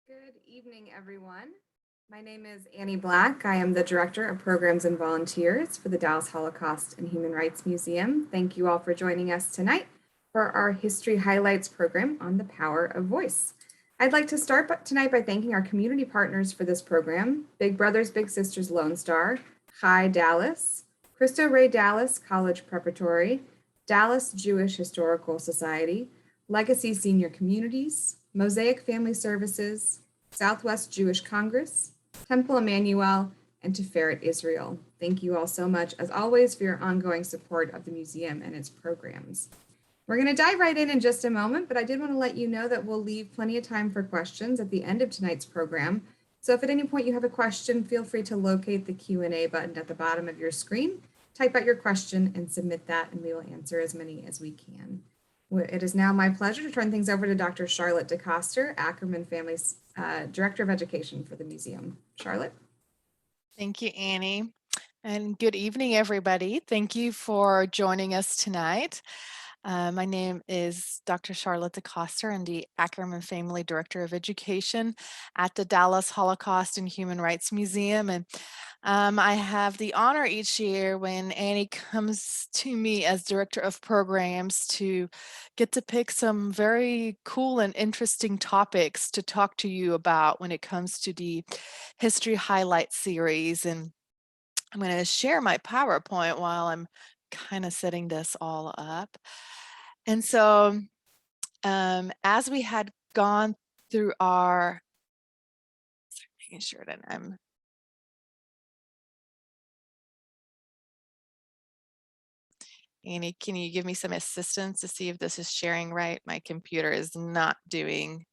Good evening, everyone. My name is Annie Black. I am the Director of Programs and Volunteers for the Dallas Holocaust and Human Rights Museum. Thank you all for joining us tonight for our History Highlights program on the power of voice. I'd like to start tonight by thanking our community partners for this program: Big Brothers Big Sisters Lone Star, Chi Dallas, Cristo Rey Dallas College Preparatory, Dallas Jewish Historical Society, Legacy Senior Communities, Mosaic Family Services, Southwest Jewish Congress, Temple Emmanuel, and Tiferet Israel. Thank you all so much, as always, for your ongoing support of the museum and its programs. We're going to dive right in just a moment, but I did want to let you know that we'll leave plenty of time for questions at the end of tonight's program. So if at any point you have a question, feel free to locate the Q&A button at the bottom of your screen, type out your question, and submit that, and we will answer as many as we can. It is now my pleasure to turn things over to Dr. Charlotte Decoster, Ackerman Family's Director of Education for the museum. Charlotte? Thank you, Annie. And good evening, everybody. Thank you for joining us tonight. My name is Dr. Charlotte Decoster. I'm the Ackerman Family Director of Education at the Dallas Holocaust and Human Rights Museum. And I have the honor each year when Annie comes to me as Director of Programs to get to pick some very cool and interesting topics to talk to you about when it comes to the History Highlight series. And I'm going to share my PowerPoint while I'm kind of setting this all up. And so as we had gone through our, making sure that I'm Annie, can you give me some assistance to see if this is sharing right? My computer is not doing.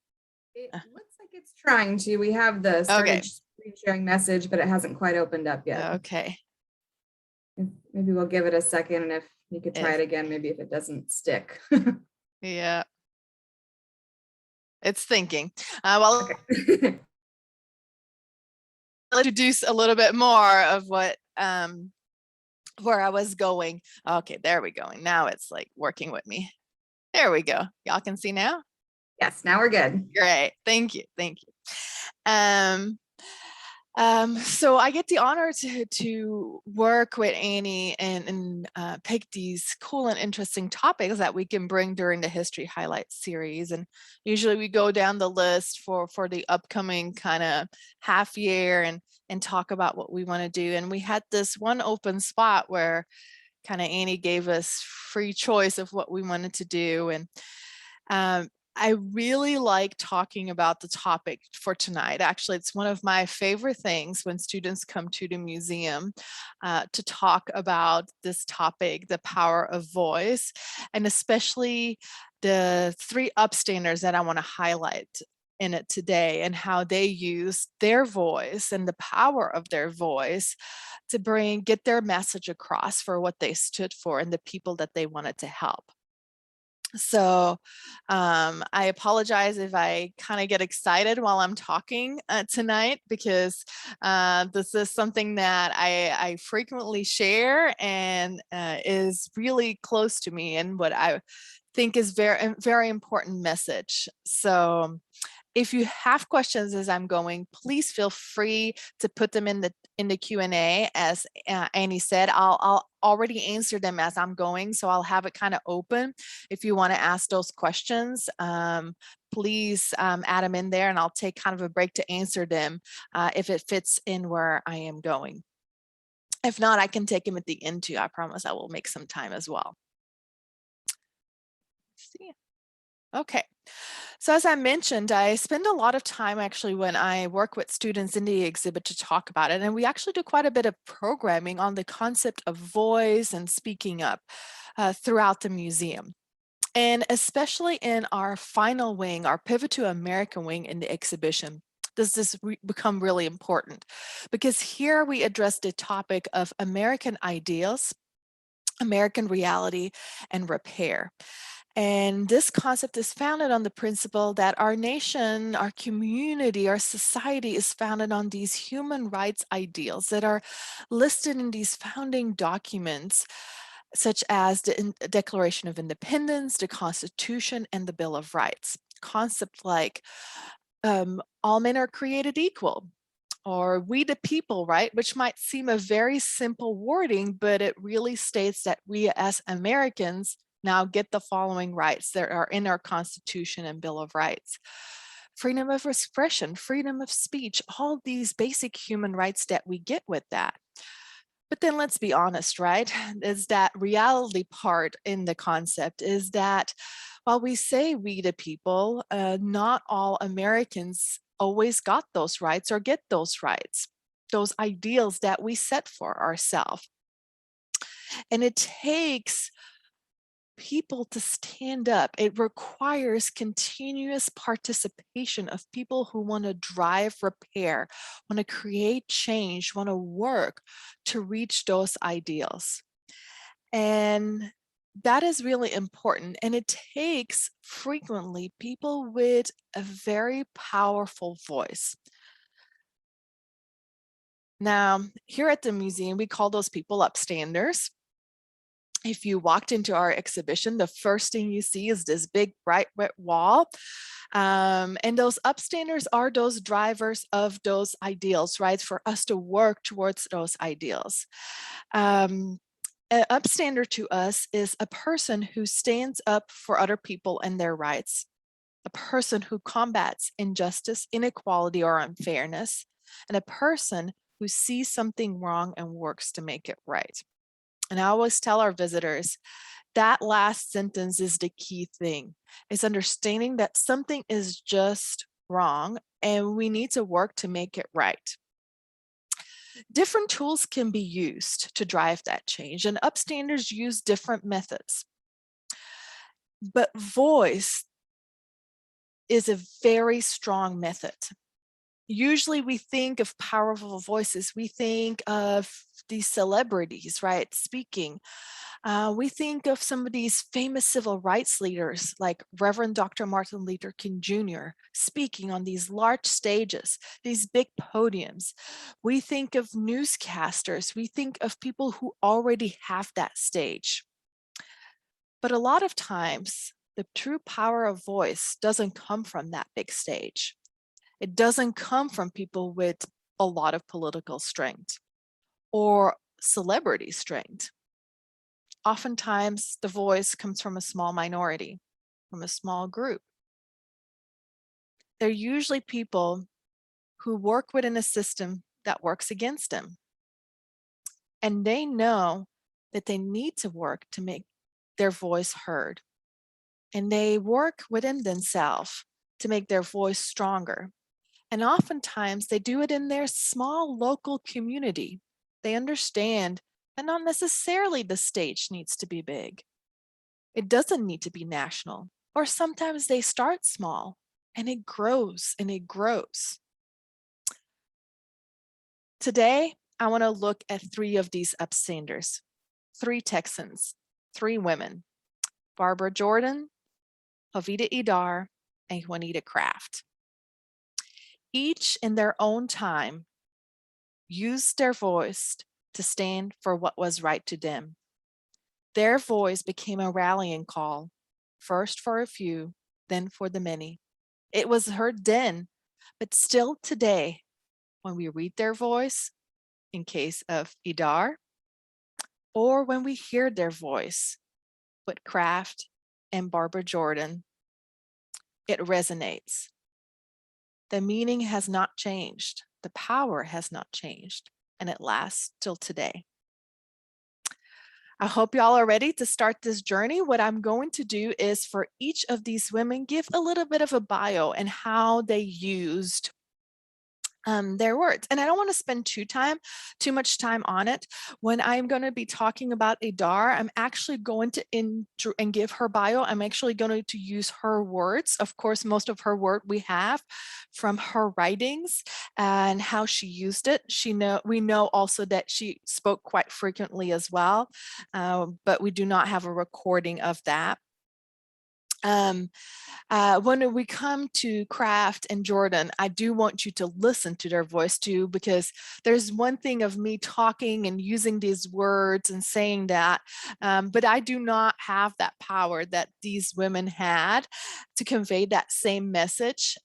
It looks like it's trying to. We have the started screen sharing message, but it hasn't quite opened up yet. Okay. Maybe we'll give it a second, and if you could try it again, maybe if it doesn't stick. Yeah. It's thinking. Well, okay. I'll introduce a little bit more of what where I was going. Okay, there we go. And now it's like working with me. There we go. Y'all can see now? Yes, now we're good. Great. Thank you. Thank you. So I get the honor to work with Annie and pick these cool and interesting topics that we can bring during the History Highlights series. And usually we go down the list for the upcoming kind of half year and talk about what we want to do. And we had this one open spot where kind of Annie gave us free choice of what we wanted to do. And I really like talking about the topic for tonight. Actually, it's one of my favorite things when students come to the museum to talk about this topic, the power of voice, and especially the three upstanders that I want to highlight in it today, and how they use their voice and the power of their voice to get their message across for what they stood for and the people that they wanted to help. So I apologize if I kind of get excited while I'm talking tonight, because this is something that I frequently share and is really close to me, and what I think is very important message. So if you have questions as I'm going, please feel free to put them in the Q&A. As Annie said, I'll already answer them as I'm going, so I'll have it kind of open. If you want to ask those questions, please add them in there, and I'll take kind of a break to answer them if it fits in where I am going. If not, I can take them at the end too. I promise I will make some time as well. Let's see. Okay. So as I mentioned, I spend a lot of time actually when I work with students in the exhibit to talk about it. And we actually do quite a bit of programming on the concept of voice and speaking up throughout the museum. And especially in our final wing, our Pivot to America wing in the exhibition, does this become really important, because here we address the topic of American ideals, American reality, and repair. And this concept is founded on the principle that our nation, our community, our society is founded on these human rights ideals that are listed in these founding documents, such as the Declaration of Independence, the Constitution, and the Bill of Rights. Concepts like all men are created equal, or we the people, right? Which might seem a very simple wording, but it really states that we as Americans now get the following rights that are in our Constitution and Bill of Rights. Freedom of expression, freedom of speech, all these basic human rights that we get with that. But then let's be honest, right? Is that reality part in the concept is that while we say we the people, not all Americans always got those rights or get those rights, those ideals that we set for ourselves. And it takes people to stand up. It requires continuous participation of people who want to drive repair, want to create change, want to work to reach those ideals. And that is really important. And it takes frequently people with a very powerful voice. Now, here at the museum, we call those people upstanders. If you walked into our exhibition, the first thing you see is this big bright red wall. And those upstanders are those drivers of those ideals, right? For us to work towards those ideals. An upstander to us is a person who stands up for other people and their rights, a person who combats injustice, inequality, or unfairness, and a person who sees something wrong and works to make it right. And I always tell our visitors that last sentence is the key thing. It's understanding that something is just wrong and we need to work to make it right. Different tools can be used to drive that change, and upstanders use different methods. But voice is a very strong method. Usually we think of powerful voices. We think of these celebrities, right, speaking. We think of some of these famous civil rights leaders like Reverend Dr. Martin Luther King Jr. speaking on these large stages, these big podiums. We think of newscasters. We think of people who already have that stage. But a lot of times, the true power of voice doesn't come from that big stage. It doesn't come from people with a lot of political strength or celebrity strength. Oftentimes, the voice comes from a small minority, from a small group. They're usually people who work within a system that works against them. And they know that they need to work to make their voice heard. And they work within themselves to make their voice stronger. And oftentimes they do it in their small local community. They understand that not necessarily the stage needs to be big. It doesn't need to be national. Or sometimes they start small and it grows and it grows. Today, I want to look at 3 of these upstanders, 3 Texans, 3 women, Barbara Jordan, Jovita Idar, and Juanita Craft. Each in their own time used their voice to stand for what was right to them. Their voice became a rallying call, first for a few, then for the many. It was heard then, but still today, when we read their voice, in case of Idar, or when we hear their voice with Kraft and Barbara Jordan, it resonates. The meaning has not changed. The power has not changed, and it lasts till today. I hope y'all are ready to start this journey. What I'm going to do is for each of these women, give a little bit of a bio and how they used their words. And I don't want to spend too much time on it. When I'm going to be talking about Idar, I'm actually going to and give her bio. I'm actually going to use her words. Of course, most of her work we have from her writings and how she used it. We know also that she spoke quite frequently as well, but we do not have a recording of that. When we come to Kraft and Jordan, I do want you to listen to their voice too, because there's one thing of me talking and using these words and saying that, but I do not have that power that these women had to convey that same message,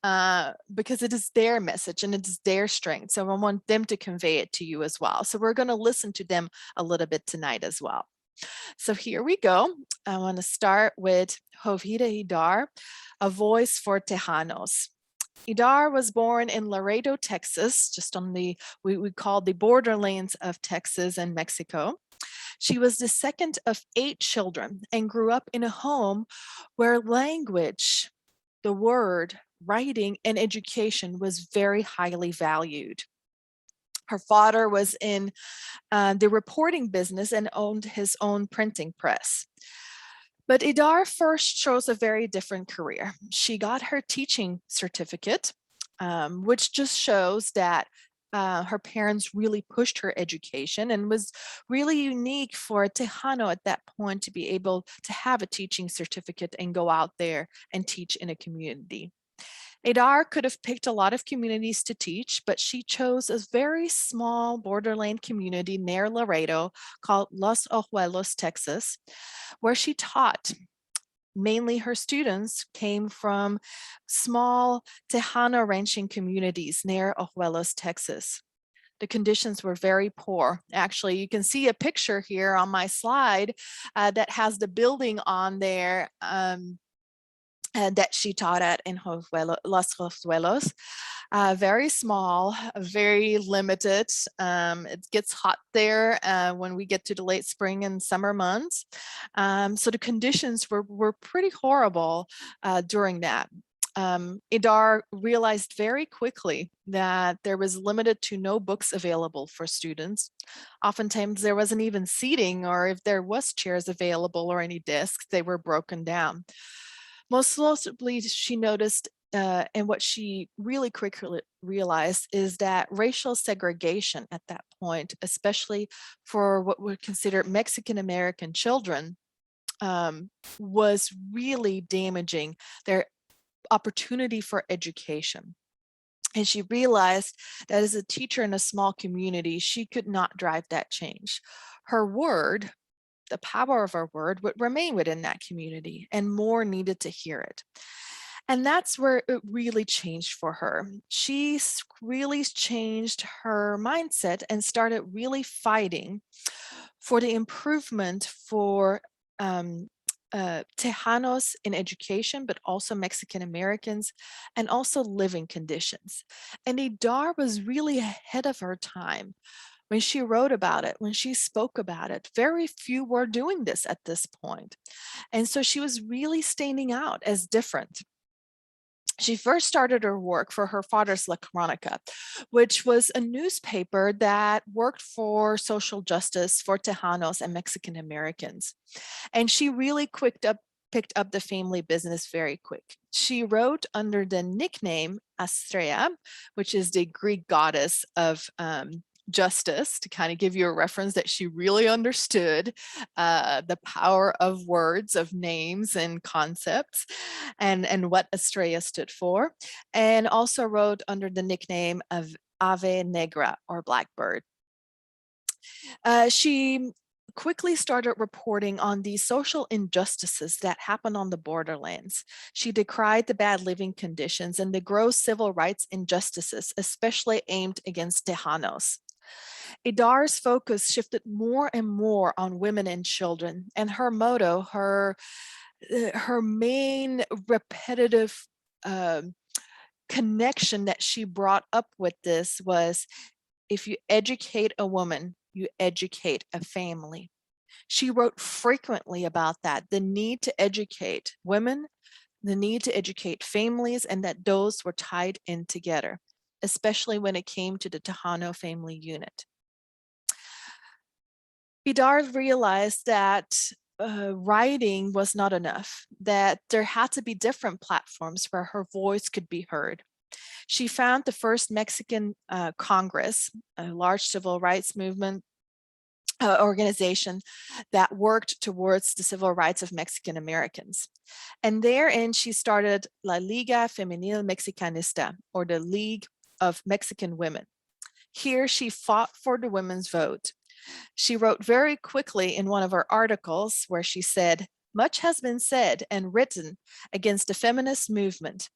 because it is their message and it is their strength. So I want them to convey it to you as well. So we're going to listen to them a little bit tonight as well. So here we go. I want to start with Jovita Idar, a voice for Tejanos. Idar was born in Laredo, Texas, just on the, we call the borderlands of Texas and Mexico. She was the second of 8 children and grew up in a home where language, the word, writing, and education was very highly valued. Her father was in the reporting business and owned his own printing press. But Idar first chose a very different career. She got her teaching certificate, which just shows that her parents really pushed her education, and was really unique for a Tejano at that point to be able to have a teaching certificate and go out there and teach in a community. Idar could have picked a lot of communities to teach, but she chose a very small borderland community near Laredo called Los Ojuelos, Texas, where she taught. Mainly her students came from small Tejano ranching communities near Ojuelos, Texas. The conditions were very poor. Actually, you can see a picture here on my slide that has the building on there that she taught at in Los Ojuelos. Very small, very limited. It gets hot there when we get to the late spring and summer months. So the conditions were pretty horrible during that. Idar realized very quickly that there was limited to no books available for students. Oftentimes there wasn't even seating, or if there was chairs available or any desks, they were broken down. Most notably, she noticed, and what she really quickly realized, is that racial segregation at that point, especially for what we consider Mexican American children, was really damaging their opportunity for education. And she realized that as a teacher in a small community, she could not drive that change. Her word, the power of our word, would remain within that community, and more needed to hear it. And that's where it really changed for her. She really changed her mindset and started really fighting for the improvement for Tejanos in education, but also Mexican Americans, and also living conditions. And Idar was really ahead of her time. When she wrote about it, when she spoke about it, very few were doing this at this point. And so she was really standing out as different. She first started her work for her father's La Crónica, which was a newspaper that worked for social justice for Tejanos and Mexican Americans. And she really picked up the family business very quick. She wrote under the nickname Astrea, which is the Greek goddess of justice, to kind of give you a reference that she really understood the power of words, of names and concepts, and what Astrea stood for, and also wrote under the nickname of Ave Negra, or Blackbird. She quickly started reporting on the social injustices that happen on the borderlands. She decried the bad living conditions and the gross civil rights injustices, especially aimed against Tejanos. Idar's focus shifted more and more on women and children, and her motto, her main repetitive connection that she brought up with this was, if you educate a woman, you educate a family. She wrote frequently about that, the need to educate women, the need to educate families, and that those were tied in together, especially when it came to the Tejano family unit. Idar realized that writing was not enough, that there had to be different platforms where her voice could be heard. She found the first Mexican Congress, a large civil rights movement organization that worked towards the civil rights of Mexican Americans. And therein, she started La Liga Femenil Mexicanista, or the League of Mexican Women. Here, she fought for the women's vote. She wrote very quickly in one of her articles where she said, "Much has been said and written against the feminist movement,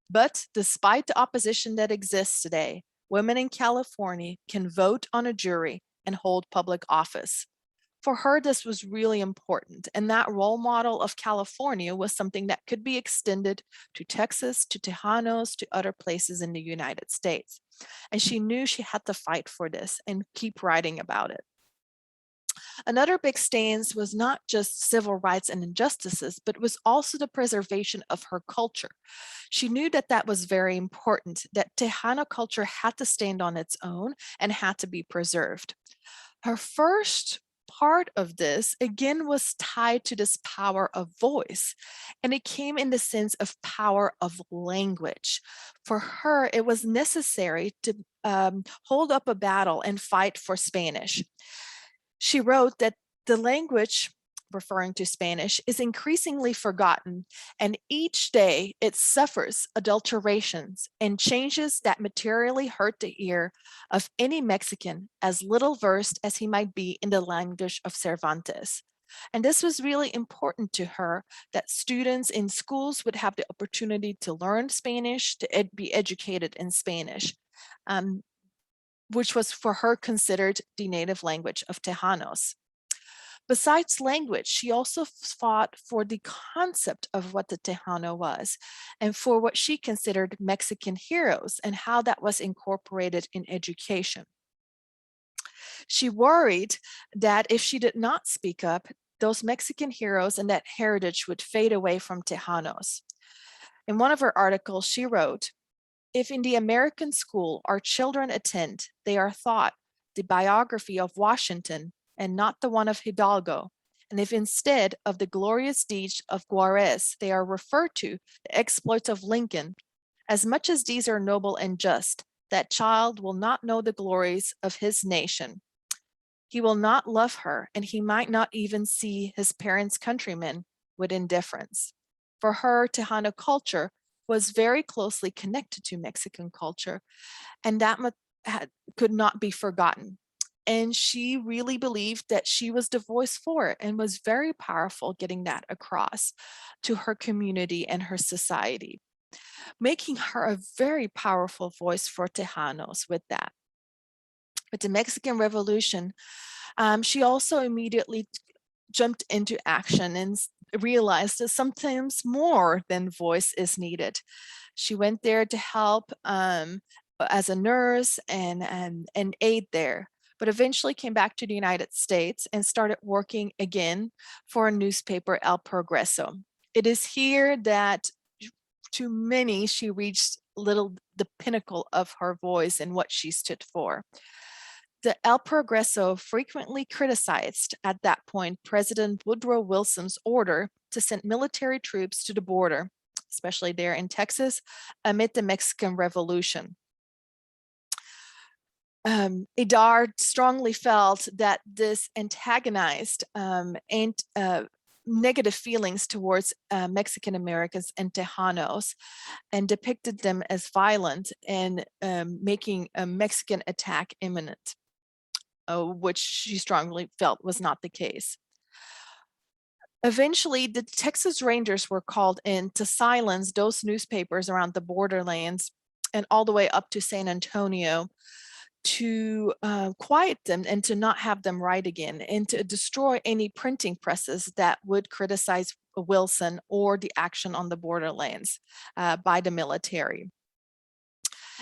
but despite the opposition that exists today, women in California can vote on a jury and hold public office." For her, this was really important, and that role model of California was something that could be extended to Texas, to Tejanos, to other places in the United States. And she knew she had to fight for this and keep writing about it. Another big stance was not just civil rights and injustices, but was also the preservation of her culture. She knew that that was very important, that Tejano culture had to stand on its own and had to be preserved. Her first part of this, again, was tied to this power of voice, and it came in the sense of power of language. For her, it was necessary to hold up a battle and fight for Spanish. She wrote that the language, referring to Spanish, is increasingly forgotten, and each day it suffers adulterations and changes that materially hurt the ear of any Mexican as little versed as he might be in the language of Cervantes. And this was really important to her, that students in schools would have the opportunity to learn Spanish, to be educated in Spanish. Which was for her considered the native language of Tejanos. Besides language, she also fought for the concept of what the Tejano was and for what she considered Mexican heroes and how that was incorporated in education. She worried that if she did not speak up, those Mexican heroes and that heritage would fade away from Tejanos. In one of her articles, she wrote, "If in the American school our children attend, they are taught the biography of Washington and not the one of Hidalgo, and if instead of the glorious deeds of Juarez, they are referred to the exploits of Lincoln, as much as these are noble and just, that child will not know the glories of his nation. He will not love her, and he might not even see his parents' countrymen with indifference." For her, Tejano culture was very closely connected to Mexican culture, and that could not be forgotten. And she really believed that she was the voice for it and was very powerful getting that across to her community and her society, making her a very powerful voice for Tejanos with that. With the Mexican Revolution, she also immediately jumped into action and realized that sometimes more than voice is needed. She went there to help as a nurse and aide there, but eventually came back to the United States and started working again for a newspaper, El Progreso. It is here that to many, she reached the pinnacle of her voice and what she stood for. The El Progreso frequently criticized at that point President Woodrow Wilson's order to send military troops to the border, especially there in Texas, amid the Mexican Revolution. Idar strongly felt that this antagonized and negative feelings towards Mexican Americans and Tejanos and depicted them as violent and making a Mexican attack imminent. Which she strongly felt was not the case. Eventually, the Texas Rangers were called in to silence those newspapers around the borderlands and all the way up to San Antonio to quiet them and to not have them write again and to destroy any printing presses that would criticize Wilson or the action on the borderlands by the military.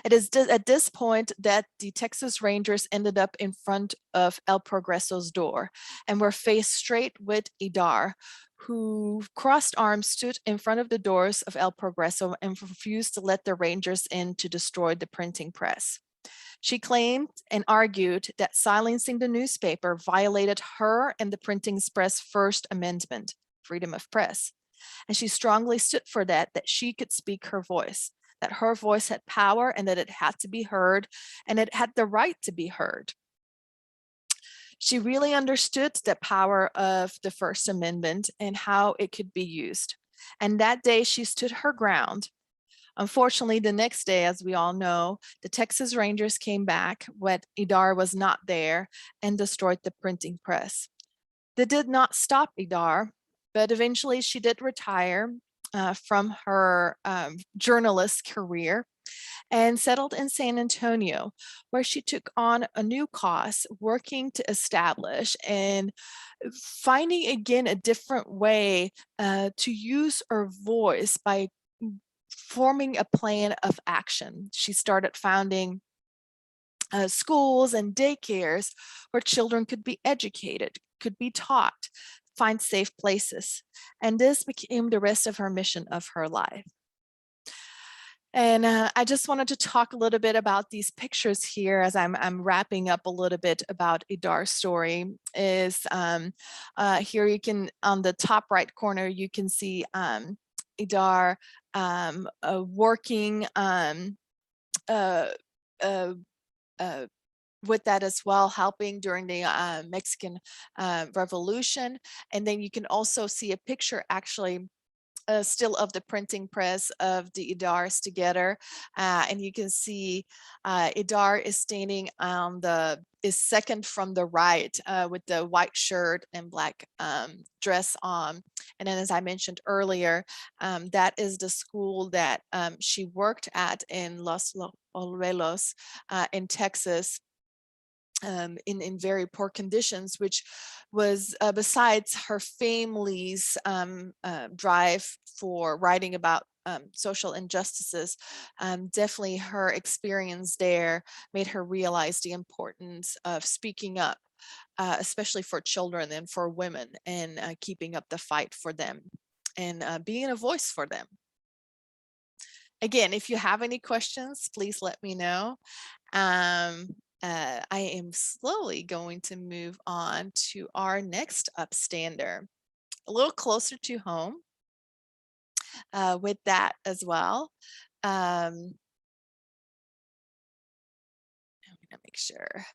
It is at this point that the Texas Rangers ended up in front of El Progreso's door and were faced straight with Idar, who crossed arms stood in front of the doors of El Progreso and refused to let the Rangers in to destroy the printing press. She claimed and argued that silencing the newspaper violated her and the printing press First Amendment, freedom of press. And she strongly stood for that she could speak her voice, that her voice had power and that it had to be heard and it had the right to be heard. She really understood the power of the First Amendment and how it could be used. And that day she stood her ground. Unfortunately, the next day, as we all know, the Texas Rangers came back when Idar was not there and destroyed the printing press. They did not stop Idar, but eventually she did retire from her journalist career and settled in San Antonio, where she took on a new cause, working to establish and finding again a different way to use her voice by forming a plan of action. She started founding schools and daycares where children could be educated, could be taught, find safe places. And this became the rest of her mission of her life. And I just wanted to talk a little bit about these pictures here as I'm wrapping up a little bit about Idar's story. Is here you can, on the top right corner, you can see Idar working with that as well, helping during the Mexican Revolution. And then you can also see a picture actually still of the printing press of the Idars together. And you can see Idar is standing on is second from the right with the white shirt and black dress on. And then as I mentioned earlier, that is the school that she worked at in Los Olvelos in Texas. In very poor conditions, which was besides her family's drive for writing about social injustices, definitely her experience there made her realize the importance of speaking up, especially for children and for women, and keeping up the fight for them and being a voice for them. Again, if you have any questions, please let me know. I am slowly going to move on to our next upstander, a little closer to home with that as well. I'm gonna make sure.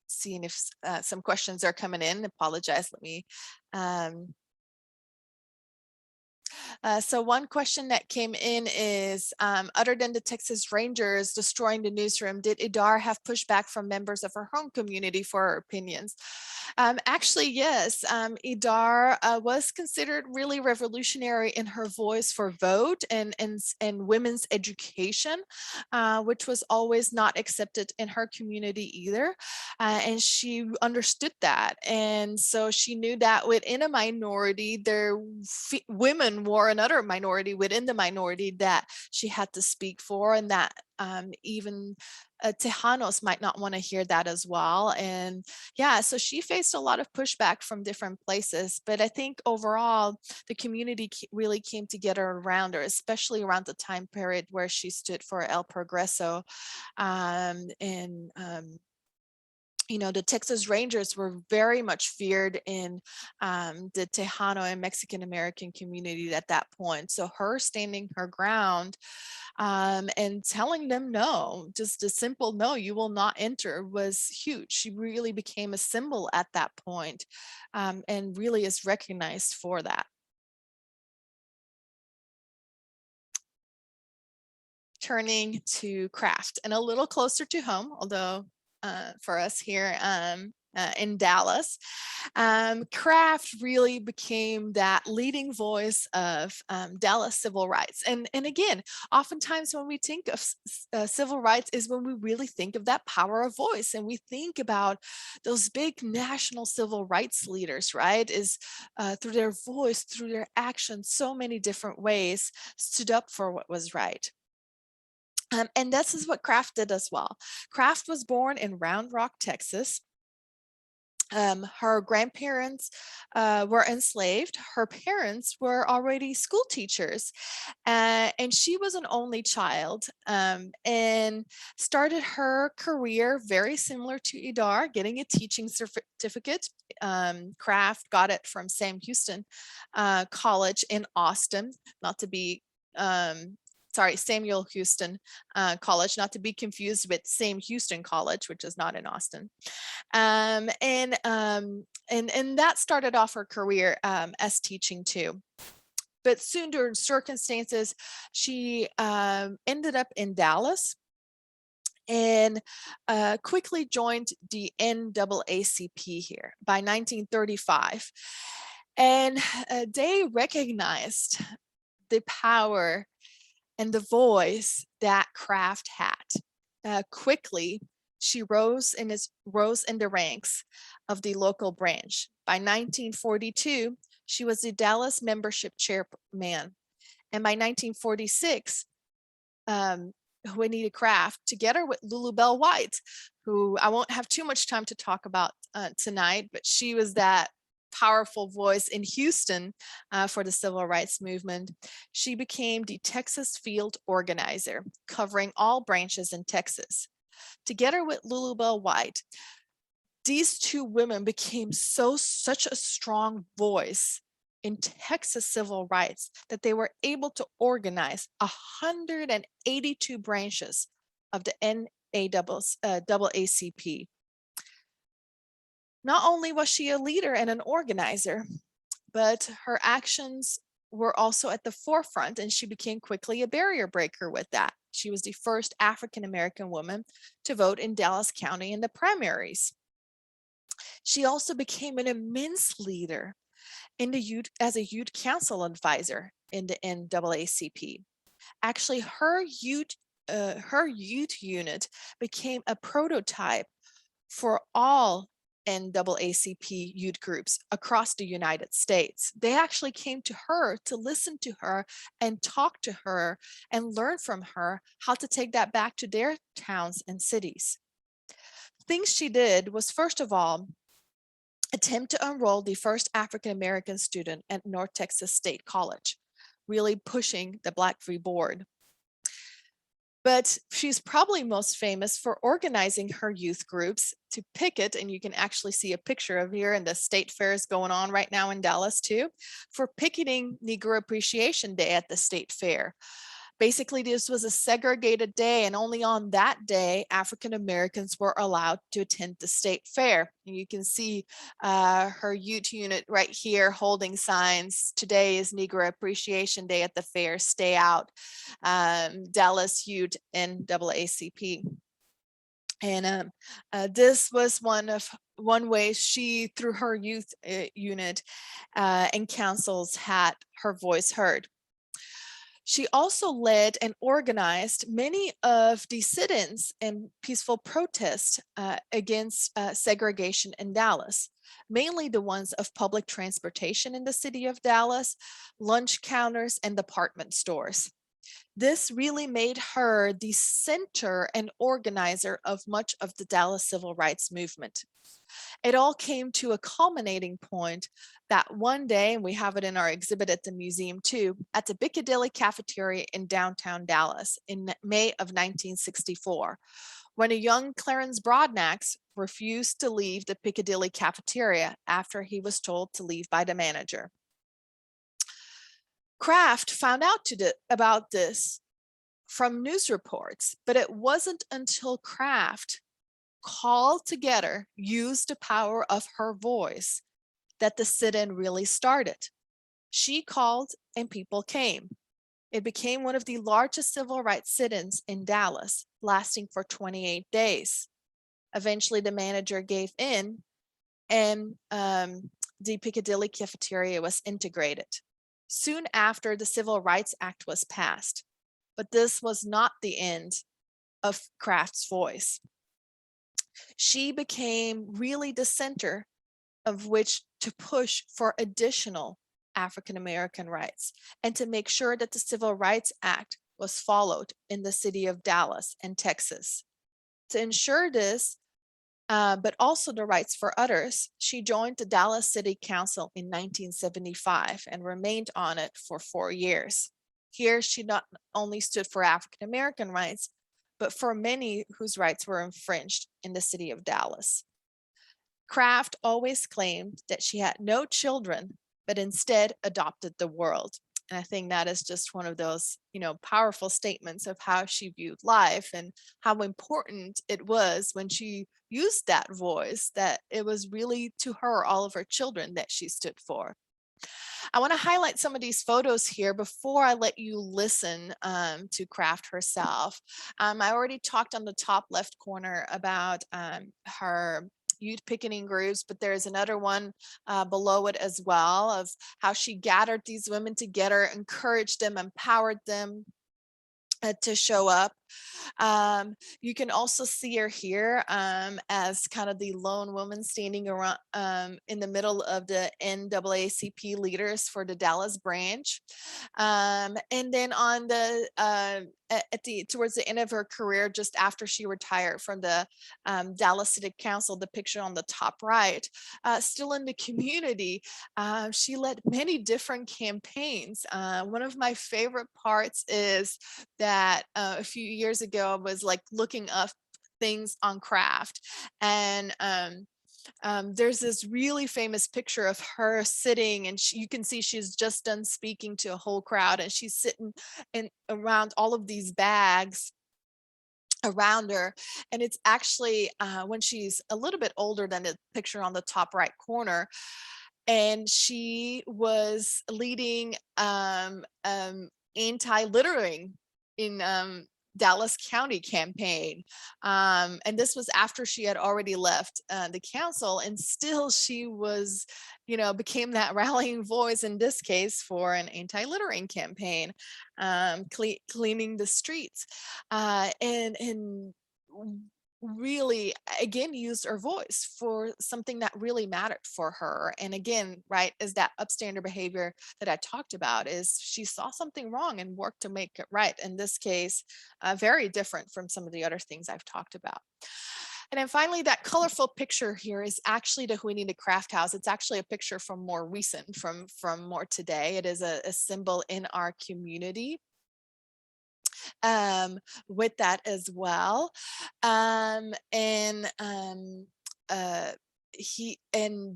Seeing if some questions are coming in. Apologize. Let me so one question that came in is, other than the Texas Rangers destroying the newsroom, did Idar have pushback from members of her home community for her opinions? Actually, yes. Idar was considered really revolutionary in her voice for vote and women's education, which was always not accepted in her community either. And she understood that. And so she knew that within a minority, women were another minority within the minority that she had to speak for, and that even Tejanos might not want to hear that as well. And yeah, so she faced a lot of pushback from different places, but I think overall the community really came together around her, especially around the time period where she stood for El Progreso. You know, the Texas Rangers were very much feared in the Tejano and Mexican American community at that point. So her standing her ground and telling them no, just a simple no, you will not enter, was huge. She really became a symbol at that point, and really is recognized for that. Turning to craft and a little closer to home, although for us here in Dallas, Kraft really became that leading voice of Dallas civil rights. And again, oftentimes when we think of civil rights is when we really think of that power of voice, and we think about those big national civil rights leaders, right? Is through their voice, through their actions, so many different ways stood up for what was right. And this is what Kraft did as well. Kraft was born in Round Rock, Texas. Her grandparents were enslaved. Her parents were already school teachers, and she was an only child, and started her career very similar to Idar, getting a teaching certificate. Kraft got it from Sam Houston College in Austin, not to be Samuel Houston College, not to be confused with Sam Houston College, which is not in Austin. And that started off her career as teaching too. But soon, during circumstances, she ended up in Dallas and quickly joined the NAACP here by 1935. And they recognized the power and the voice that Kraft had. Quickly, she rose in the ranks of the local branch. By 1942, she was the Dallas membership chairman. And by 1946, Juanita Craft, together with Lulu Bell White, who I won't have too much time to talk about tonight, but she was that powerful voice in Houston for the civil rights movement. She became the Texas field organizer, covering all branches in Texas. Together with Lulu Bell White, these two women became such a strong voice in Texas civil rights that they were able to organize 182 branches of the NAACP. Not only was she a leader and an organizer, but her actions were also at the forefront, and she became quickly a barrier breaker with that. She was the first African-American woman to vote in Dallas County in the primaries. She also became an immense leader in the youth as a youth council advisor in the NAACP. Actually, her youth unit became a prototype for all NAACP youth groups across the United States. They actually came to her to listen to her and talk to her and learn from her how to take that back to their towns and cities. Things she did was, first of all, attempt to enroll the first African-American student at North Texas State College, really pushing the Black Free Board. But she's probably most famous for organizing her youth groups to picket, and you can actually see a picture of here, and the state fair is going on right now in Dallas too, for picketing Negro Appreciation Day at the state fair. Basically, this was a segregated day, and only on that day, African Americans were allowed to attend the state fair. And you can see her youth unit right here holding signs. Today is Negro Appreciation Day at the fair. Stay out. Dallas Youth NAACP. And this was one way she, through her youth unit and councils, had her voice heard. She also led and organized many of the sit-ins and peaceful protests against segregation in Dallas, mainly the ones of public transportation in the city of Dallas, lunch counters, and department stores. This really made her the center and organizer of much of the Dallas civil rights movement. It all came to a culminating point that one day, and we have it in our exhibit at the museum too, at the Piccadilly Cafeteria in downtown Dallas in May of 1964, when a young Clarence Broadnax refused to leave the Piccadilly Cafeteria after he was told to leave by the manager. Kraft found out about this from news reports, but it wasn't until Kraft called together, used the power of her voice, that the sit-in really started. She called and people came. It became one of the largest civil rights sit-ins in Dallas, lasting for 28 days. Eventually, the manager gave in and the Piccadilly Cafeteria was integrated. Soon after, the Civil Rights Act was passed, but this was not the end of Kraft's voice. She became really the center of which to push for additional African-American rights and to make sure that the Civil Rights Act was followed in the city of Dallas and Texas. To ensure this, but also the rights for others, she joined the Dallas City Council in 1975 and remained on it for 4 years. Here, she not only stood for African-American rights, but for many whose rights were infringed in the city of Dallas. Kraft always claimed that she had no children, but instead adopted the world. And I think that is just one of those, powerful statements of how she viewed life and how important it was when she used that voice, that it was really to her, all of her children, that she stood for. I want to highlight some of these photos here before I let you listen to Kraft herself. I already talked on the top left corner about her youth picketing groups, but there's another one below it as well, of how she gathered these women together, encouraged them, empowered them to show up. You can also see her here as kind of the lone woman standing around in the middle of the NAACP leaders for the Dallas branch. And then on the towards the end of her career, just after she retired from the Dallas City Council, the picture on the top right, still in the community, she led many different campaigns. One of my favorite parts is that a few years ago I was like looking up things on Kraft, and there's this really famous picture of her sitting, and you can see she's just done speaking to a whole crowd, and she's sitting in around all of these bags around her. And it's actually when she's a little bit older than the picture on the top right corner, and she was leading anti-littering in Dallas County campaign. And this was after she had already left the council, and still she was, became that rallying voice in this case for an anti-littering campaign, cleaning the streets, and really again used her voice for something that really mattered for her. And again, right, is that upstander behavior that I talked about, is she saw something wrong and worked to make it right. In this case, very different from some of the other things I've talked about. And then finally, that colorful picture here is actually the Juanita Craft House. It's actually a picture from more recent, from more today. It is a symbol in our community with that as well. And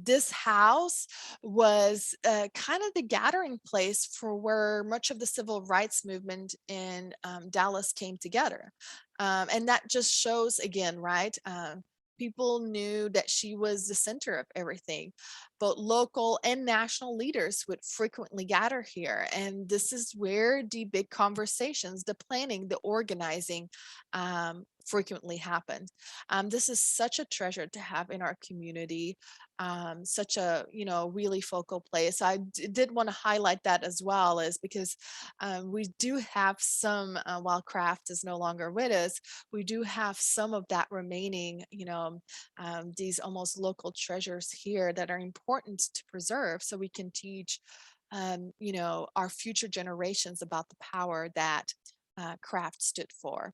this house was kind of the gathering place for where much of the civil rights movement in Dallas came together. And that just shows again, right? People knew that she was the center of everything. Both local and national leaders would frequently gather here. And this is where the big conversations, the planning, the organizing frequently happened. This is such a treasure to have in our community, such a, really focal place. I did want to highlight that as well, is because we do have some, while Kraft is no longer with us, we do have some of that remaining, these almost local treasures here that are important to preserve, so we can teach, our future generations about the power that Kraft stood for.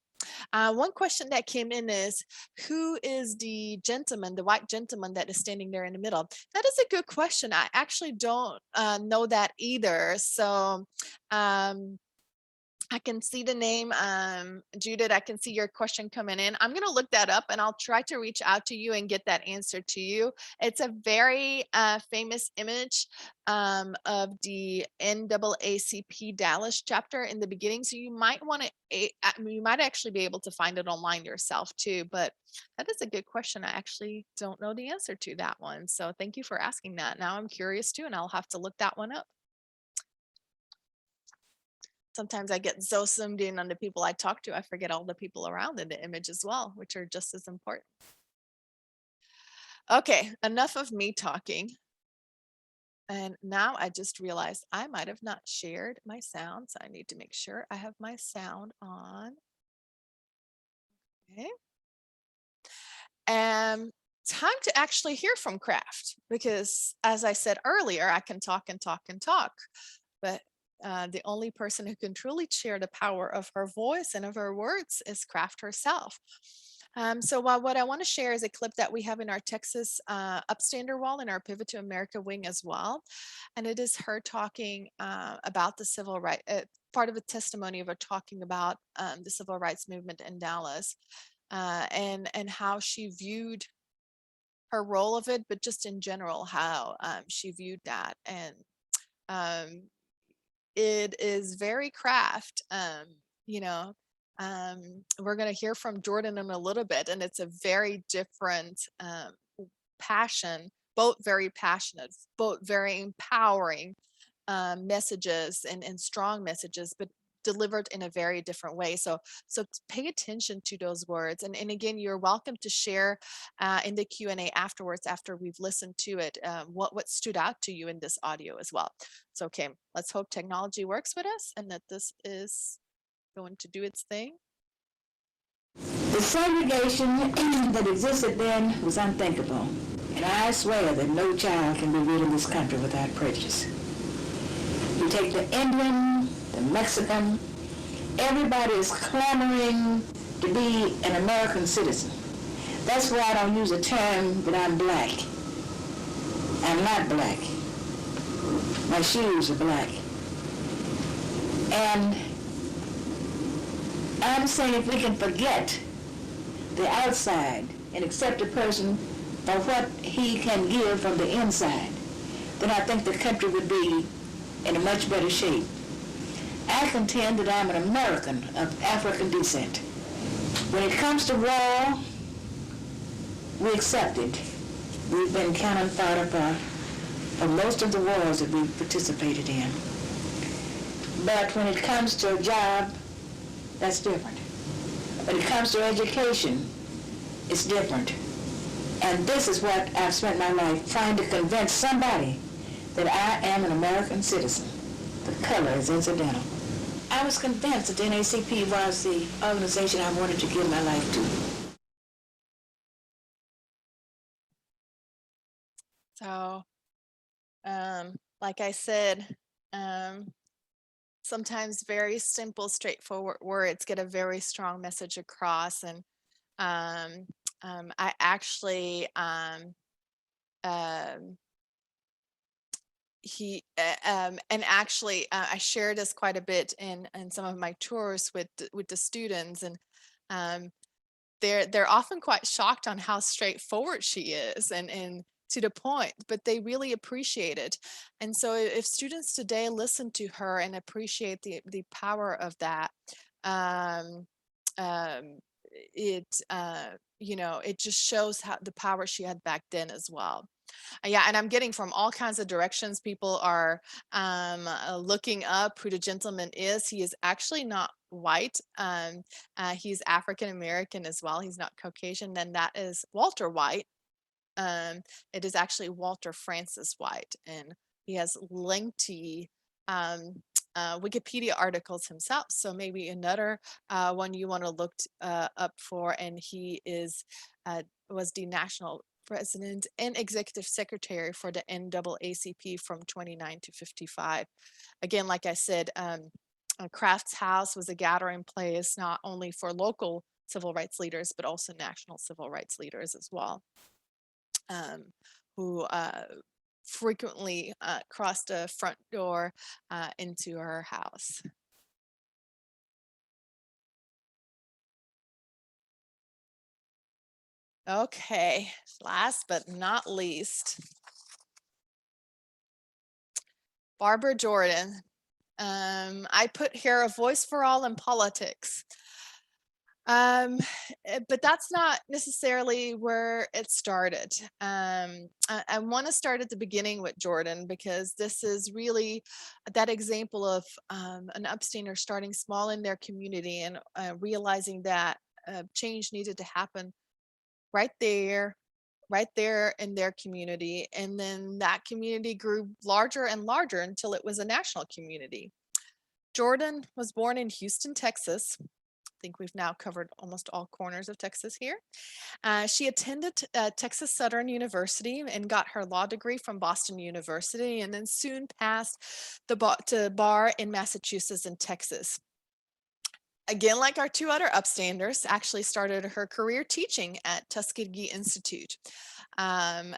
One question that came in is, who is the gentleman, the white gentleman that is standing there in the middle? That is a good question. I actually don't know that either. So I can see the name, Judith, I can see your question coming in. I'm going to look that up and I'll try to reach out to you and get that answer to you. It's a very famous image of the NAACP Dallas chapter in the beginning. So you might want to, you might actually be able to find it online yourself too. But that is a good question. I actually don't know the answer to that one. So thank you for asking that. Now I'm curious too, and I'll have to look that one up. Sometimes I get so zoomed in on the people I talk to, I forget all the people around in the image as well, which are just as important. Okay, enough of me talking. And now I just realized I might have not shared my sound, so I need to make sure I have my sound on. Okay. Time to actually hear from Kraft, because as I said earlier, I can talk and talk and talk, but the only person who can truly share the power of her voice and of her words is Kraft herself. So what I want to share is a clip that we have in our Texas Upstander wall in our Pivot to America wing as well. And it is her talking about the civil rights, part of a testimony of her talking about the civil rights movement in Dallas, and how she viewed her role of it, but just in general, how she viewed that. And it is very craft. You know, we're going to hear from Jordan in a little bit, and it's a very different passion, both very passionate, both very empowering messages and strong messages, but delivered in a very different way. So pay attention to those words. And again, you're welcome to share in the Q&A afterwards, after we've listened to it, what stood out to you in this audio as well. So, okay, let's hope technology works with us and that this is going to do its thing. The segregation that existed then was unthinkable, and I swear that no child can be rid of this country without prejudice. You take the Indian, the Mexican, everybody is clamoring to be an American citizen. That's why I don't use a term that I'm black. I'm not black. My shoes are black. And I'm saying if we can forget the outside and accept a person for what he can give from the inside, then I think the country would be in a much better shape. I contend that I'm an American of African descent. When it comes to war, we accept it. We've been cannon fodder for most of the wars that we've participated in. But when it comes to a job, that's different. When it comes to education, it's different. And this is what I've spent my life trying to convince somebody that I am an American citizen. The color is incidental. I was convinced that the NAACP was the organization I wanted to give my life to. So, like I said, sometimes very simple, straightforward words get a very strong message across. And I actually, I share this quite a bit in some of my tours with the students, and they're often quite shocked on how straightforward she is and to the point, but they really appreciate it. And so if students today listen to her and appreciate the power of that, it it just shows how the power she had back then as well. Yeah, and I'm getting from all kinds of directions. People are looking up who the gentleman is. He is actually not white. He's African American as well. He's not Caucasian. Then that is Walter White. It is actually Walter Francis White, and he has lengthy Wikipedia articles himself. So maybe another one you want to look up for. And he was the national president and executive secretary for the NAACP from 29 to 55. Again, like I said, Kraft House was a gathering place not only for local civil rights leaders, but also national civil rights leaders as well, who frequently crossed the front door into her house. Okay, last but not least, Barbara Jordan. I put here a voice for all in politics. But that's not necessarily where it started. I want to start at the beginning with Jordan, because this is really that example of an upstander starting small in their community and realizing that change needed to happen right there in their community. And then that community grew larger and larger until it was a national community. Jordan was born in Houston, Texas. I think we've now covered almost all corners of Texas here. She attended Texas Southern University and got her law degree from Boston University, and then soon passed the bar in Massachusetts and Texas. Again, like our two other upstanders, actually started her career teaching at Tuskegee Institute. I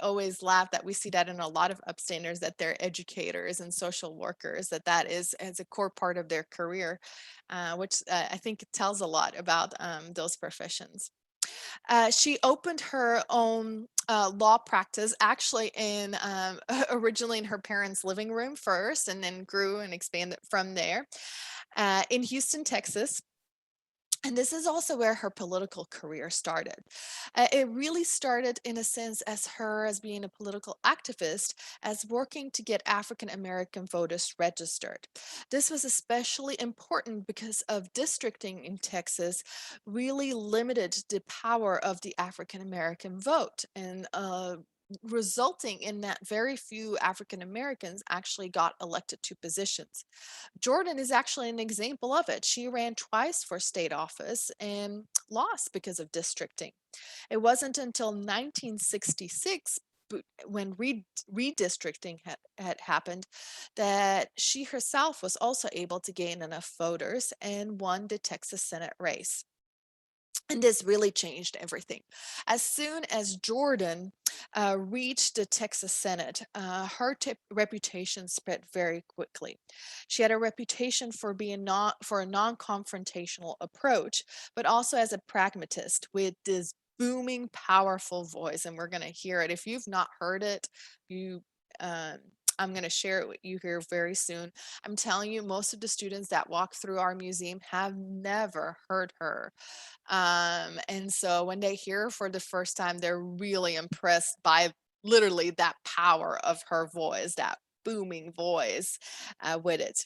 always laugh that we see that in a lot of upstanders, that they're educators and social workers, that is as a core part of their career, which I think tells a lot about those professions. She opened her own law practice, actually originally in her parents' living room first, and then grew and expanded from there in Houston, Texas. And this is also where her political career started. It really started, in a sense, as being a political activist, as working to get African American voters registered. This was especially important because of districting in Texas really limited the power of the African American vote, and resulting in that very few African Americans actually got elected to positions. Jordan is actually an example of it. She ran twice for state office and lost because of districting. It wasn't until 1966, when redistricting had happened, that she herself was also able to gain enough voters and won the Texas Senate race. And this really changed everything. As soon as Jordan reached the Texas Senate, her reputation spread very quickly. She had a reputation for being for a non-confrontational approach, but also as a pragmatist with this booming, powerful voice. And we're going to hear it. If you've not heard it, um, I'm going to share it with you here very soon. I'm telling you, most of the students that walk through our museum have never heard her. And so when they hear her for the first time, they're really impressed by literally that power of her voice, that booming voice with it.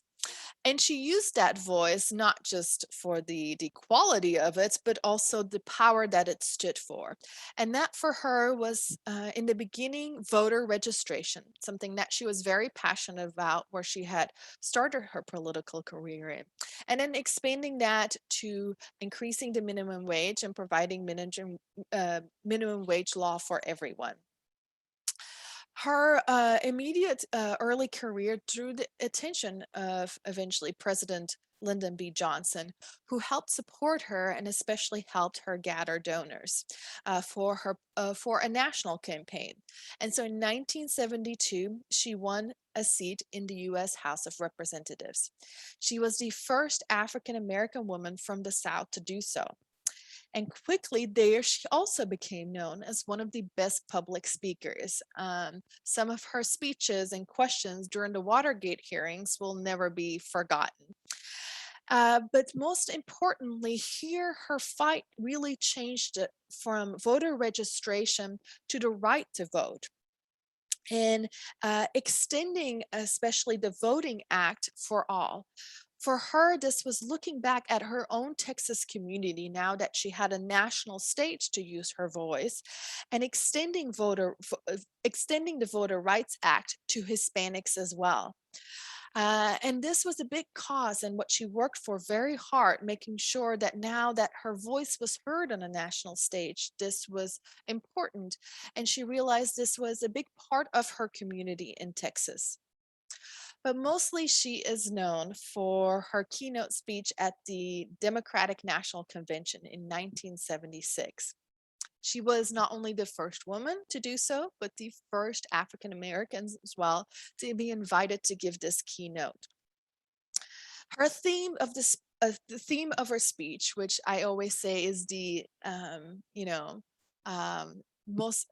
And she used that voice not just for the quality of it, but also the power that it stood for. And that for her was, in the beginning, voter registration, something that she was very passionate about, where she had started her political career in. And then expanding that to increasing the minimum wage and providing minimum wage law for everyone. Her immediate early career drew the attention of eventually President Lyndon B. Johnson, who helped support her and especially helped her gather donors for a national campaign. And so in 1972, she won a seat in the U.S. House of Representatives. She was the first African American woman from the South to do so. And quickly there, she also became known as one of the best public speakers. Some of her speeches and questions during the Watergate hearings will never be forgotten. But most importantly, here her fight really changed it from voter registration to the right to vote, and extending especially the Voting Act for all. For her, this was looking back at her own Texas community now that she had a national stage to use her voice, and extending the Voter Rights Act to Hispanics as well. And this was a big cause and what she worked for very hard, making sure that now that her voice was heard on a national stage, this was important. And she realized this was a big part of her community in Texas. But mostly she is known for her keynote speech at the Democratic National Convention in 1976. She was not only the first woman to do so, but the first African Americans as well to be invited to give this keynote. Her theme of the theme of her speech, which I always say is the most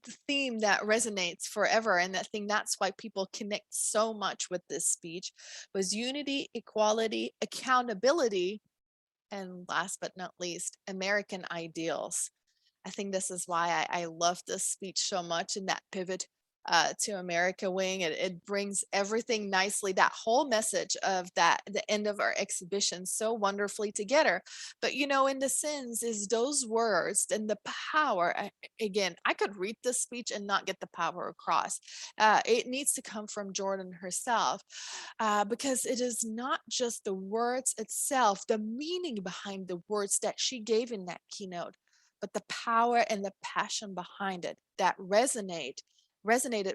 the theme that resonates forever, and I think that's why people connect so much with this speech, was unity, equality, accountability, and last but not least, American ideals. I think this is why I love this speech so much, and that pivot to America wing. It brings everything nicely, that whole message of the end of our exhibition, so wonderfully together. But in the sense is those words and the power. Again, I could read this speech and not get the power across. It needs to come from Jordan herself, because it is not just the words itself, the meaning behind the words that she gave in that keynote, but the power and the passion behind it that resonated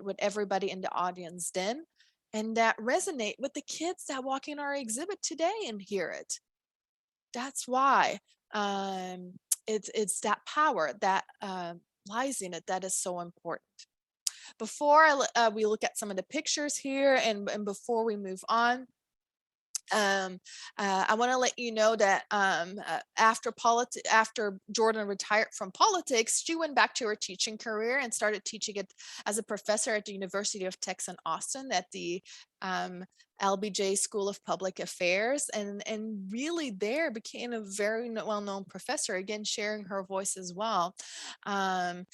with everybody in the audience then, and that resonate with the kids that walk in our exhibit today and hear it. That's why it's that power that lies in it that is so important. Before we look at some of the pictures here, and before we move on, I want to let you know that after Jordan retired from politics, she went back to her teaching career and started teaching it as a professor at the University of Texas Austin at the LBJ School of Public Affairs, and really there became a very well-known professor, again sharing her voice as well, and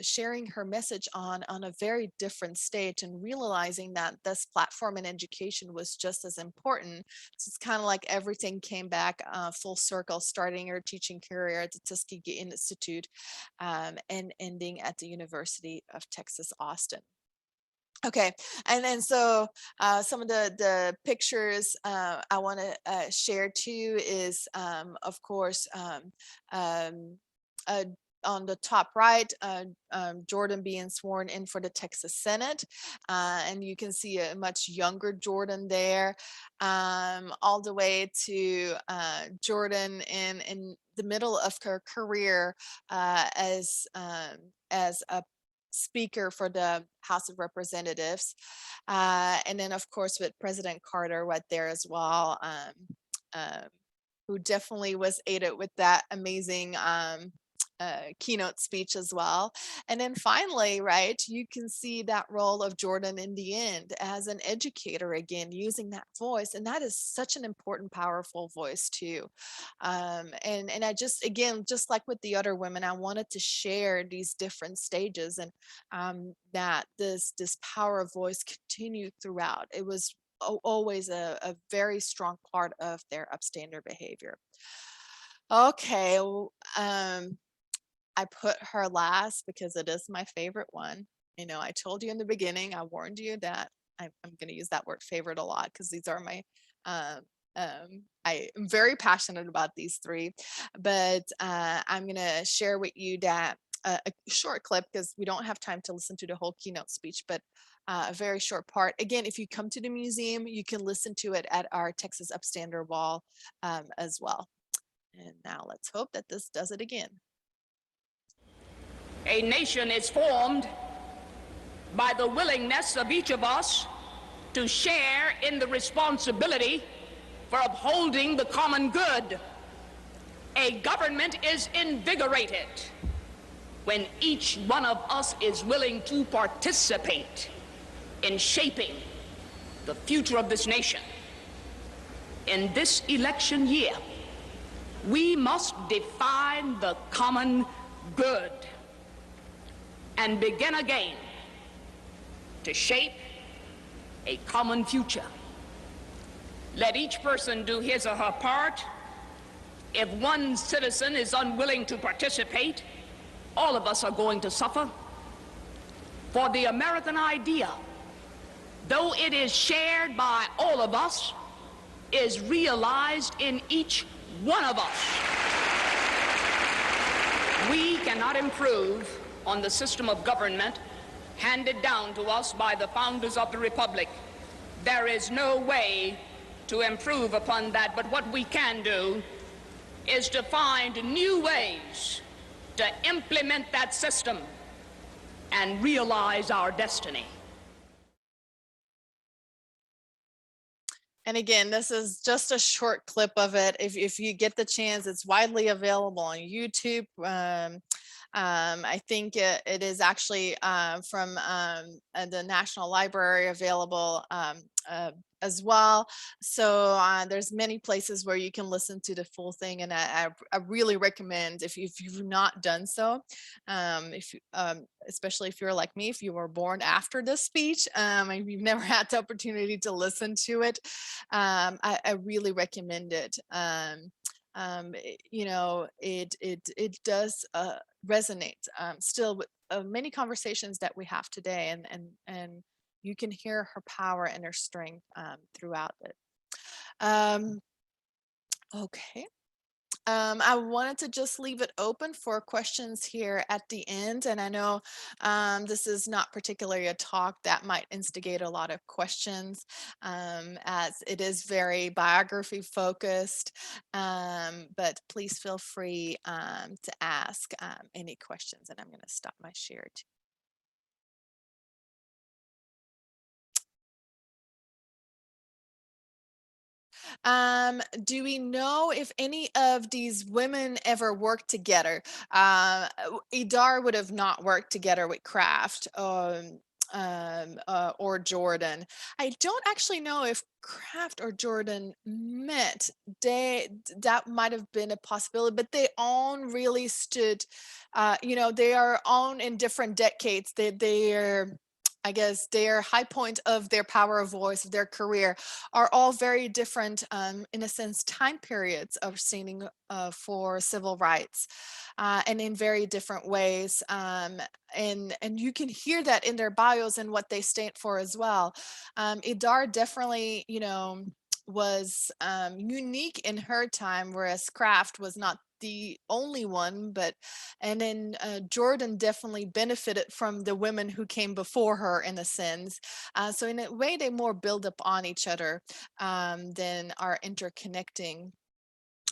sharing her message on a very different stage, and realizing that this platform in education was just as important. So it's kind of like everything came back full circle, starting her teaching career at the Tuskegee Institute and ending at the University of Texas Austin. Okay, and then so some of the pictures I want to share too is, of course, uh, on the top right, Jordan being sworn in for the Texas Senate, and you can see a much younger Jordan there, all the way to Jordan in the middle of her career as a speaker for the House of Representatives, and then of course with President Carter right there as well, who definitely was aided with that amazing keynote speech as well. And then finally, right, you can see that role of Jordan in the end as an educator, again using that voice, and that is such an important, powerful voice too. And I just, again, just like with the other women, I wanted to share these different stages, and that this power of voice continued throughout. It was always a very strong part of their upstander behavior. Okay, I put her last because it is my favorite one. You know, I told you in the beginning, I warned you that I'm going to use that word favorite a lot, because these are my, I am very passionate about these three, but I'm going to share with you that a short clip, because we don't have time to listen to the whole keynote speech, but a very short part. Again, if you come to the museum, you can listen to it at our Texas Upstander wall as well. And now let's hope that this does it again. A nation is formed by the willingness of each of us to share in the responsibility for upholding the common good. A government is invigorated when each one of us is willing to participate in shaping the future of this nation. In this election year, we must define the common good and begin again to shape a common future. Let each person do his or her part. If one citizen is unwilling to participate, all of us are going to suffer. For the American idea, though it is shared by all of us, is realized in each one of us. We cannot improve on the system of government handed down to us by the founders of the Republic. There is no way to improve upon that, but what we can do is to find new ways to implement that system and realize our destiny. And again, this is just a short clip of it. If you get the chance, it's widely available on YouTube. I think it is actually from the National Library available as well. So there's many places where you can listen to the full thing, and I really recommend, if you've not done so, especially if you're like me, if you were born after this speech, and you've never had the opportunity to listen to it, I really recommend it. You know, it does resonate still with many conversations that we have today, and you can hear her power and her strength throughout it. Okay. I wanted to just leave it open for questions here at the end. And I know this is not particularly a talk that might instigate a lot of questions, as it is very biography focused, but please feel free to ask any questions. And I'm going to stop my share too. Do we know if any of these women ever worked together? Idar would have not worked together with Kraft or Jordan. I don't actually know if Kraft or Jordan met. That might have been a possibility, but they all really stood, they are on in different decades. They're I guess their high point of their power of voice, of their career, are all very different, in a sense, time periods of standing for civil rights, and in very different ways. And you can hear that in their bios and what they stand for as well. Idar definitely, was unique in her time, whereas Kraft was not the only one, and then Jordan definitely benefited from the women who came before her in a sense. So in a way, they more build up on each other than are interconnecting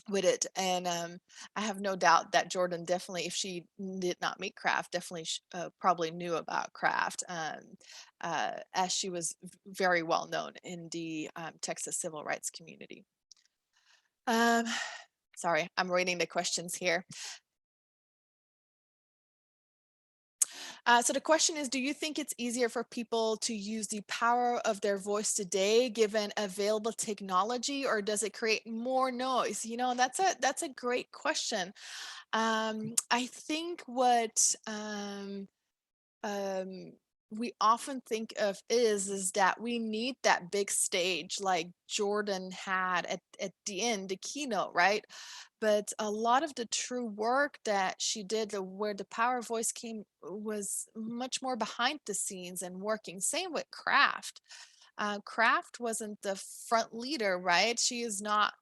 with it. And I have no doubt that Jordan definitely, if she did not meet Kraft, definitely probably knew about Kraft, as she was very well known in the Texas civil rights community. Sorry, I'm reading the questions here. So the question is, do you think it's easier for people to use the power of their voice today given available technology, or does it create more noise? That's a great question. I think what um, we often think of is that we need that big stage like Jordan had at the end, the keynote, right? But a lot of the true work that she did, where the power of voice came, was much more behind the scenes and working. Same with Kraft. Kraft wasn't the front leader, right? She is not,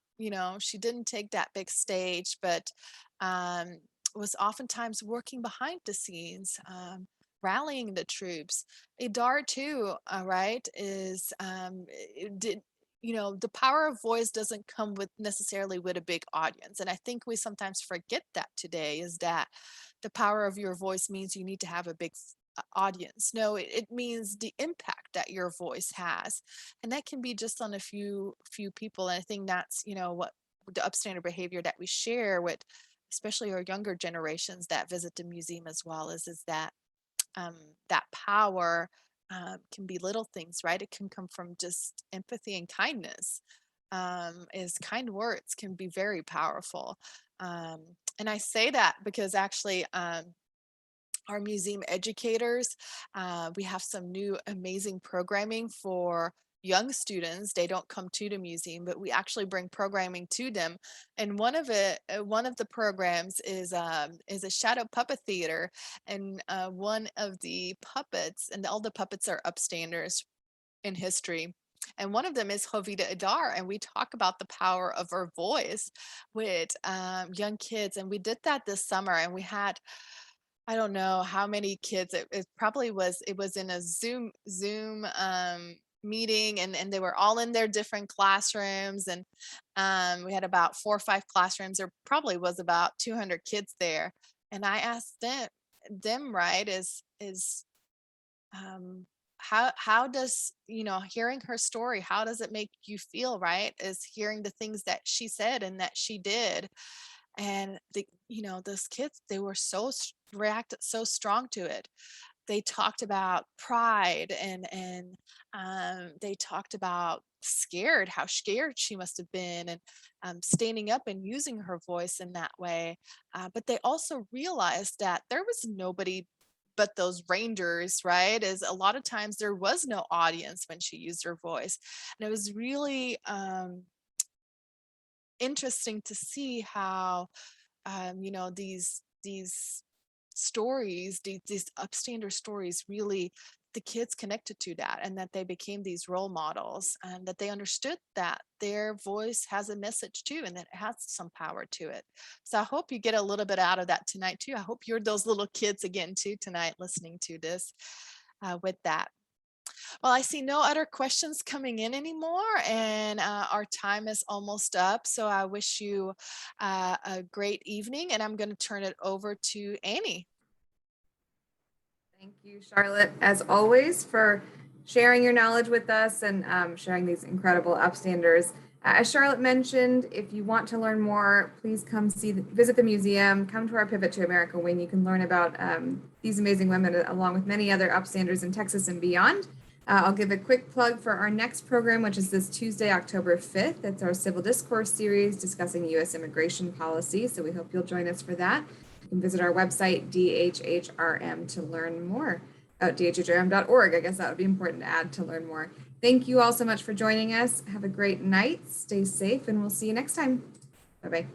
she didn't take that big stage, but um, was oftentimes working behind the scenes. Rallying the troops. Idar too, right, is did the power of voice doesn't come with necessarily with a big audience, and I think we sometimes forget that today, is that the power of your voice means you need to have a big audience. No, it means the impact that your voice has, and that can be just on a few people. And I think that's what the upstander behavior that we share with especially our younger generations that visit the museum as well is that that power can be little things, right? It can come from just empathy and kindness. Is kind words can be very powerful. And I say that because actually our museum educators, we have some new amazing programming for young students. They don't come to the museum, but we actually bring programming to them. And one of the programs is a shadow puppet theater, and one of the puppets, and all the puppets are upstanders in history. And one of them is Jovita Idar, and we talk about the power of her voice with young kids. And we did that this summer, and we had, I don't know how many kids. It probably was. It was in a Zoom meeting, and they were all in their different classrooms, and we had about 4 or 5 classrooms. There probably was about 200 kids there, and I asked them, right, is how does hearing her story, how does it make you feel, right? Is hearing the things that she said and that she did. And those kids, they were reacted so strong to it. They talked about pride, and they talked about how scared she must have been, and standing up and using her voice in that way. But they also realized that there was nobody but those rangers, right? Is a lot of times there was no audience when she used her voice. And it was really interesting to see how these stories, these upstander stories, really the kids connected to that, and that they became these role models, and that they understood that their voice has a message too, and that it has some power to it. So I hope you get a little bit out of that tonight too. I hope you're those little kids again too tonight listening to this with that. Well, I see no other questions coming in anymore, and our time is almost up. So I wish you a great evening, and I'm going to turn it over to Annie. Thank you, Charlotte, as always, for sharing your knowledge with us and sharing these incredible upstanders. As Charlotte mentioned, if you want to learn more, please come visit the museum, come to our Pivot to America wing. You can learn about these amazing women along with many other upstanders in Texas and beyond. I'll give a quick plug for our next program, which is this Tuesday, October 5th. It's our Civil Discourse series discussing U.S. immigration policy. So we hope you'll join us for that. You can visit our website, DHHRM, to learn more. DHHRM.org, I guess that would be important to add to learn more. Thank you all so much for joining us. Have a great night, stay safe, and we'll see you next time. Bye-bye.